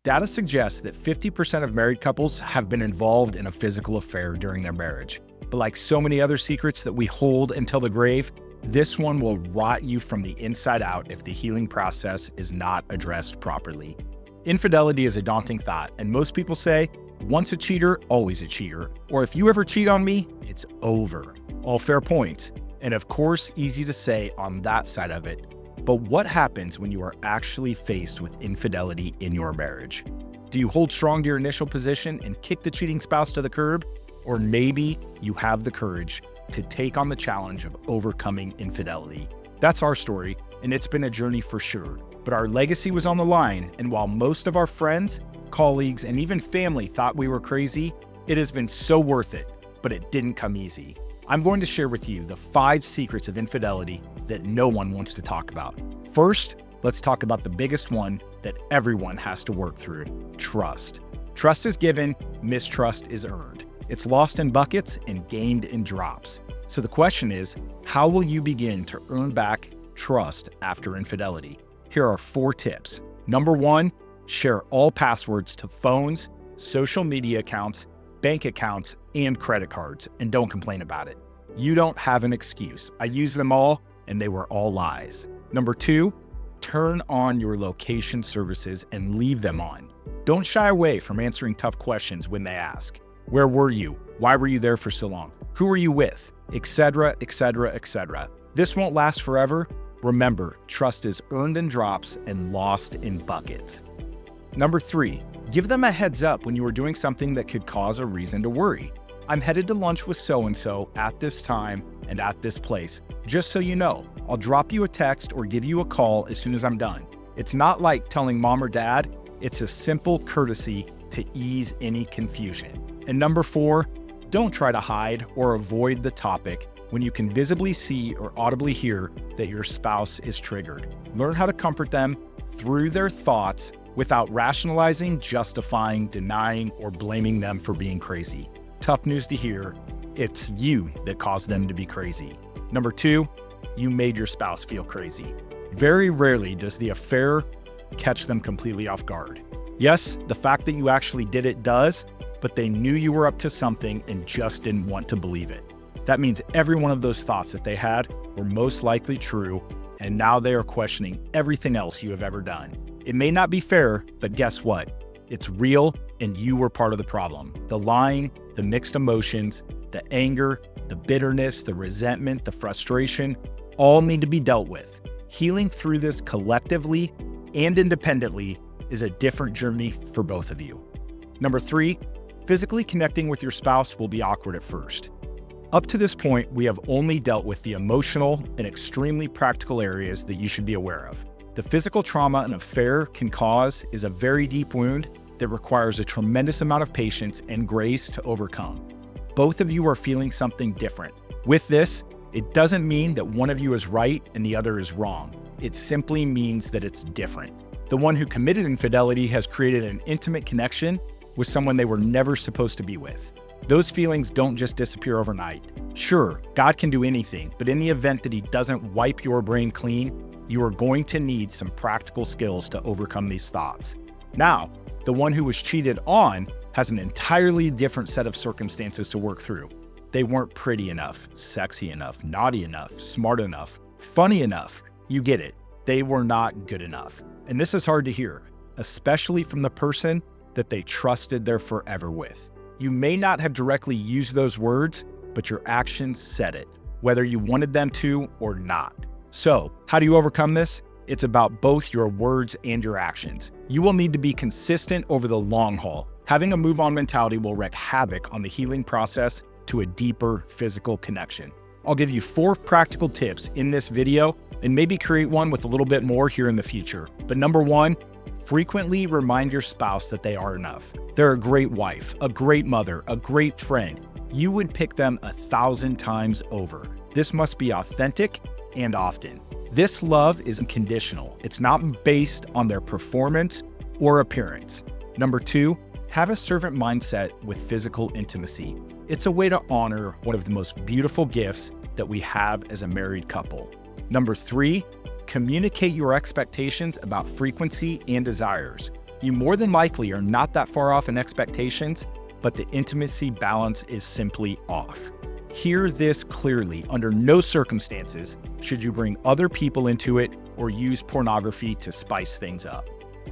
Data suggests that 50% of married couples have been involved in a physical affair during their marriage. But like so many other secrets that we hold until the grave, this one will rot you from the inside out if the healing process is not addressed properly. Infidelity is a daunting thought, and most people say, once a cheater, always a cheater. Or if you ever cheat on me, it's over. All fair points. And of course, easy to say on that side of it. But what happens when you are actually faced with infidelity in your marriage? Do you hold strong to your initial position and kick the cheating spouse to the curb? Or maybe you have the courage to take on the challenge of overcoming infidelity. That's our story, and it's been a journey for sure. But our legacy was on the line, and while most of our friends, colleagues, and even family thought we were crazy, it has been so worth it, but it didn't come easy. I'm going to share with you the 5 secrets of infidelity that no one wants to talk about. First, let's talk about the biggest one that everyone has to work through: trust. Trust is given, mistrust is earned. It's lost in buckets and gained in drops. So the question is, how will you begin to earn back trust after infidelity? Here are 4 tips. Number 1, share all passwords to phones, social media accounts, bank accounts, and credit cards, and don't complain about it. You don't have an excuse. I used them all, and they were all lies. Number 2, turn on your location services and leave them on. Don't shy away from answering tough questions when they ask. Where were you? Why were you there for so long? Who were you with? Etc., etc., etc. This won't last forever. Remember, trust is earned in drops and lost in buckets. Number 3, give them a heads up when you are doing something that could cause a reason to worry. I'm headed to lunch with so-and-so at this time and at this place. Just so you know, I'll drop you a text or give you a call as soon as I'm done. It's not like telling mom or dad. It's a simple courtesy to ease any confusion. And number 4, don't try to hide or avoid the topic when you can visibly see or audibly hear that your spouse is triggered. Learn how to comfort them through their thoughts without rationalizing, justifying, denying, or blaming them for being crazy. Tough news to hear. It's you that caused them to be crazy. Number 2, you made your spouse feel crazy. Very rarely does the affair catch them completely off guard. Yes, the fact that you actually did it does, but they knew you were up to something and just didn't want to believe it. That means every one of those thoughts that they had were most likely true, and now they are questioning everything else you have ever done. It may not be fair, but guess what? It's real, and you were part of the problem. The lying, the mixed emotions, the anger, the bitterness, the resentment, the frustration, all need to be dealt with. Healing through this collectively and independently is a different journey for both of you. Number 3, physically connecting with your spouse will be awkward at first. Up to this point, we have only dealt with the emotional and extremely practical areas that you should be aware of. The physical trauma an affair can cause is a very deep wound that requires a tremendous amount of patience and grace to overcome. Both of you are feeling something different. With this, it doesn't mean that one of you is right and the other is wrong. It simply means that it's different. The one who committed infidelity has created an intimate connection with someone they were never supposed to be with. Those feelings don't just disappear overnight. Sure, God can do anything, but in the event that He doesn't wipe your brain clean, you are going to need some practical skills to overcome these thoughts. Now, the one who was cheated on has an entirely different set of circumstances to work through. They weren't pretty enough, sexy enough, naughty enough, smart enough, funny enough. You get it. They were not good enough. And this is hard to hear, especially from the person that they trusted their forever with. You may not have directly used those words, but your actions said it, whether you wanted them to or not. So, how do you overcome this? It's about both your words and your actions. You will need to be consistent over the long haul. Having a move-on mentality will wreak havoc on the healing process to a deeper physical connection. I'll give you 4 practical tips in this video and maybe create one with a little bit more here in the future. But number 1, frequently remind your spouse that they are enough. They're a great wife, a great mother, a great friend. You would pick them 1,000 times over. This must be authentic and often. This love is unconditional. It's not based on their performance or appearance. Number 2, have a servant mindset with physical intimacy. It's a way to honor one of the most beautiful gifts that we have as a married couple. Number 3, communicate your expectations about frequency and desires. You more than likely are not that far off in expectations, but the intimacy balance is simply off. Hear this clearly. Under no circumstances should you bring other people into it or use pornography to spice things up.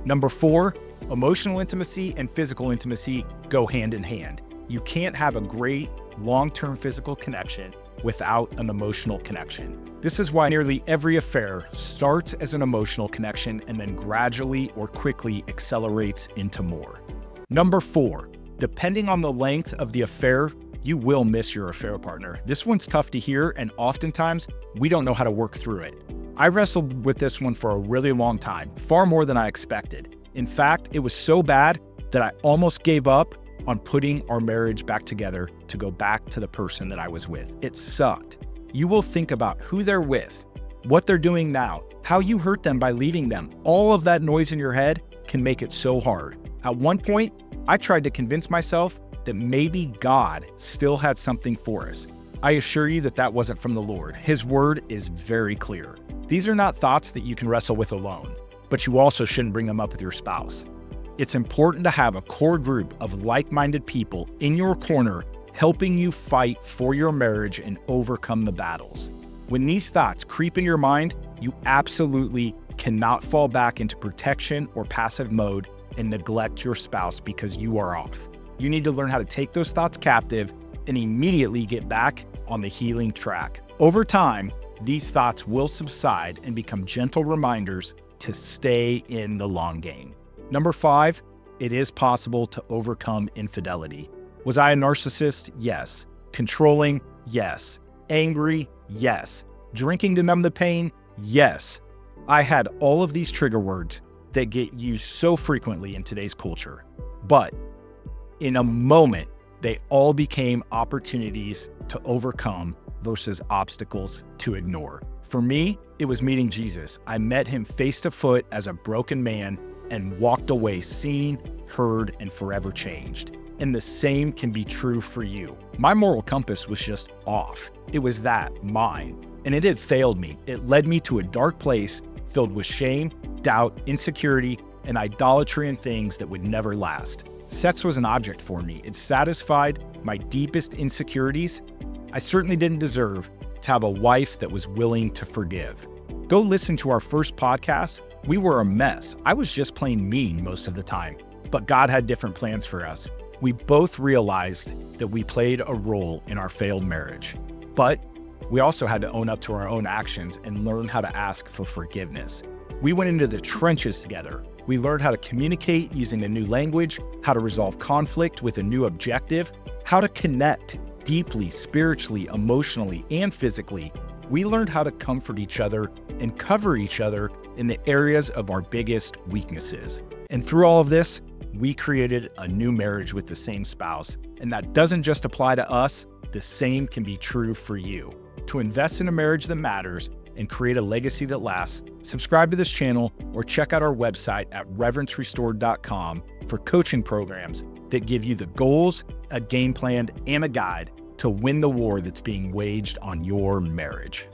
Number 4, emotional intimacy and physical intimacy go hand in hand. You can't have a great long-term physical connection without an emotional connection. This is why nearly every affair starts as an emotional connection and then gradually or quickly accelerates into more. Number 4, depending on the length of the affair, you will miss your affair partner. This one's tough to hear, and oftentimes we don't know how to work through it. I wrestled with this one for a really long time, far more than I expected. In fact, it was so bad that I almost gave up on putting our marriage back together to go back to the person that I was with. It sucked. You will think about who they're with, what they're doing now, how you hurt them by leaving them. All of that noise in your head can make it so hard. At one point, I tried to convince myself that maybe God still had something for us. I assure you that that wasn't from the Lord. His word is very clear. These are not thoughts that you can wrestle with alone, but you also shouldn't bring them up with your spouse. It's important to have a core group of like-minded people in your corner helping you fight for your marriage and overcome the battles. When these thoughts creep in your mind, you absolutely cannot fall back into protection or passive mode and neglect your spouse because you are off. You need to learn how to take those thoughts captive and immediately get back on the healing track. Over time, these thoughts will subside and become gentle reminders to stay in the long game. Number 5, it is possible to overcome infidelity. Was I a narcissist? Yes. Controlling? Yes. Angry? Yes. Drinking to numb the pain? Yes. I had all of these trigger words that get used so frequently in today's culture. But in a moment, they all became opportunities to overcome versus obstacles to ignore. For me, it was meeting Jesus. I met him face to foot as a broken man and walked away seen, heard, and forever changed. And the same can be true for you. My moral compass was just off. It was mine. And it had failed me. It led me to a dark place filled with shame, doubt, insecurity, and idolatry and things that would never last. Sex was an object for me. It satisfied my deepest insecurities. I certainly didn't deserve to have a wife that was willing to forgive. Go listen to our first podcast. We were a mess. I was just plain mean most of the time, but God had different plans for us. We both realized that we played a role in our failed marriage, but we also had to own up to our own actions and learn how to ask for forgiveness. We went into the trenches together. We learned how to communicate using a new language, how to resolve conflict with a new objective, how to connect deeply, spiritually, emotionally, and physically. We learned how to comfort each other and cover each other in the areas of our biggest weaknesses. And through all of this, we created a new marriage with the same spouse. And that doesn't just apply to us, the same can be true for you. To invest in a marriage that matters and create a legacy that lasts, subscribe to this channel or check out our website at reverencerestored.com for coaching programs that give you the goals, a game plan, and a guide to win the war that's being waged on your marriage.